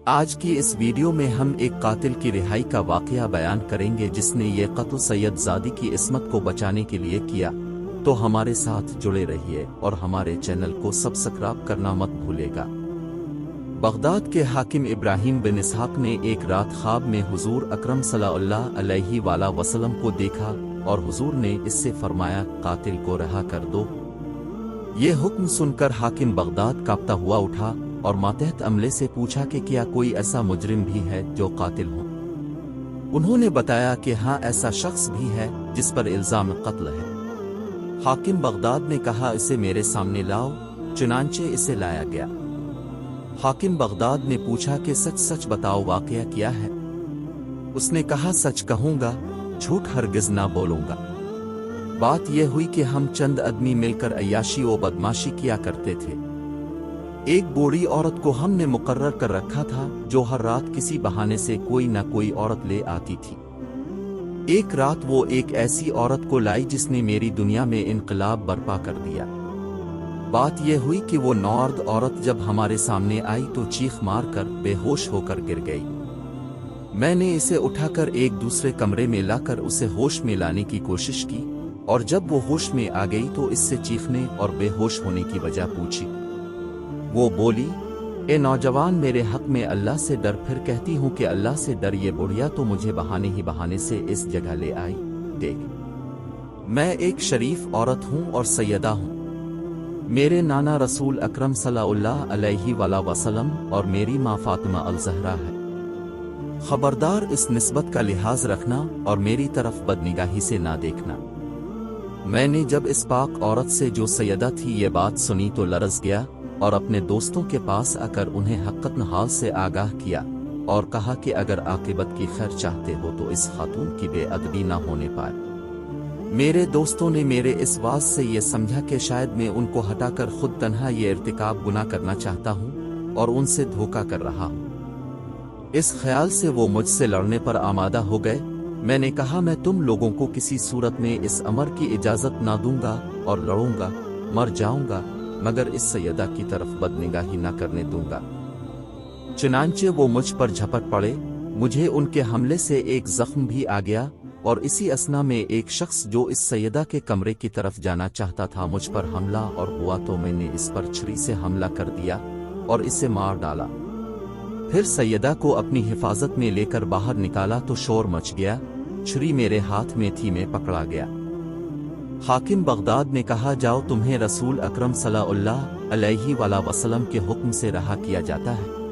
آج کی اس ویڈیو میں ہم ایک قاتل کی رہائی کا واقعہ بیان کریں گے جس نے یہ قتل سید زادی کی عصمت کو بچانے کے لیے کیا۔ تو ہمارے ساتھ جڑے رہیے اور ہمارے چینل کو سبسکرائب کرنا مت بھولے گا۔ بغداد کے حاکم ابراہیم بن اسحاق نے ایک رات خواب میں حضور اکرم صلی اللہ علیہ وآلہ وسلم کو دیکھا اور حضور نے اس سے فرمایا قاتل کو رہا کر دو۔ یہ حکم سن کر حاکم بغداد کانپتا ہوا اٹھا اور ماتحت عملے سے پوچھا کہ کیا کوئی ایسا مجرم بھی ہے جو قاتل ہو؟ انہوں نے بتایا کہ ہاں ایسا شخص بھی ہے جس پر الزام قتل ہے۔ حاکم بغداد نے کہا اسے میرے سامنے لاؤ، چنانچہ اسے لایا گیا۔ حاکم بغداد نے پوچھا کہ سچ سچ بتاؤ واقعہ کیا ہے؟ اس نے کہا سچ کہوں گا، جھوٹ ہرگز نہ بولوں گا۔ بات یہ ہوئی کہ ہم چند آدمی مل کر عیاشی و بدماشی کیا کرتے تھے۔ ایک بوڑھی عورت کو ہم نے مقرر کر رکھا تھا جو ہر رات کسی بہانے سے کوئی نہ کوئی عورت لے آتی تھی۔ ایک رات وہ ایک ایسی عورت کو لائی جس نے میری دنیا میں انقلاب برپا کر دیا۔ بات یہ ہوئی کہ وہ نورد عورت جب ہمارے سامنے آئی تو چیخ مار کر بے ہوش ہو کر گر گئی۔ میں نے اسے اٹھا کر ایک دوسرے کمرے میں لا کر اسے ہوش میں لانے کی کوشش کی، اور جب وہ ہوش میں آ گئی تو اس سے چیخنے اور بے ہوش ہونے کی وجہ پوچھی۔ وہ بولی، اے نوجوان میرے حق میں اللہ سے ڈر، پھر کہتی ہوں کہ اللہ سے ڈر، یہ بڑھیا تو مجھے بہانے ہی بہانے سے اس جگہ لے آئی۔ دیکھ، میں ایک شریف عورت ہوں اور سیدہ ہوں۔ میرے نانا رسول اکرم صلی اللہ علیہ وآلہ وسلم اور میری ماں فاطمہ الزہرا ہے۔ خبردار اس نسبت کا لحاظ رکھنا اور میری طرف بدنگاہی سے نہ دیکھنا۔ میں نے جب اس پاک عورت سے جو سیدہ تھی یہ بات سنی تو لرز گیا اور اپنے دوستوں کے پاس آ کر انہیں حقیقت حال سے آگاہ کیا اور کہا کہ اگر عاقبت کی خیر چاہتے ہو تو اس خاتون کی بے ادبی نہ ہونے پائے۔ میرے دوستوں نے میرے اس واز سے یہ سمجھا کہ شاید میں ان کو ہٹا کر خود تنہا یہ ارتکاب گناہ کرنا چاہتا ہوں اور ان سے دھوکہ کر رہا ہوں۔ اس خیال سے وہ مجھ سے لڑنے پر آمادہ ہو گئے۔ میں نے کہا میں تم لوگوں کو کسی صورت میں اس امر کی اجازت نہ دوں گا اور لڑوں گا، مر جاؤں گا، مگر اس سیدہ کی طرف بدنگاہی نہ کرنے دوں گا۔ چنانچہ وہ مجھ پر جھپٹ پڑے، مجھے ان کے حملے سے ایک زخم بھی آ گیا، اور اسی اثنا میں ایک شخص جو اس سیدہ کے کمرے کی طرف جانا چاہتا تھا مجھ پر حملہ اور ہوا تو میں نے اس پر چھری سے حملہ کر دیا اور اسے مار ڈالا۔ پھر سیدہ کو اپنی حفاظت میں لے کر باہر نکالا تو شور مچ گیا، چھری میرے ہاتھ میں تھی، میں پکڑا گیا۔ حاکم بغداد نے کہا جاؤ، تمہیں رسول اکرم صلی اللہ علیہ وآلہ وسلم کے حکم سے رہا کیا جاتا ہے۔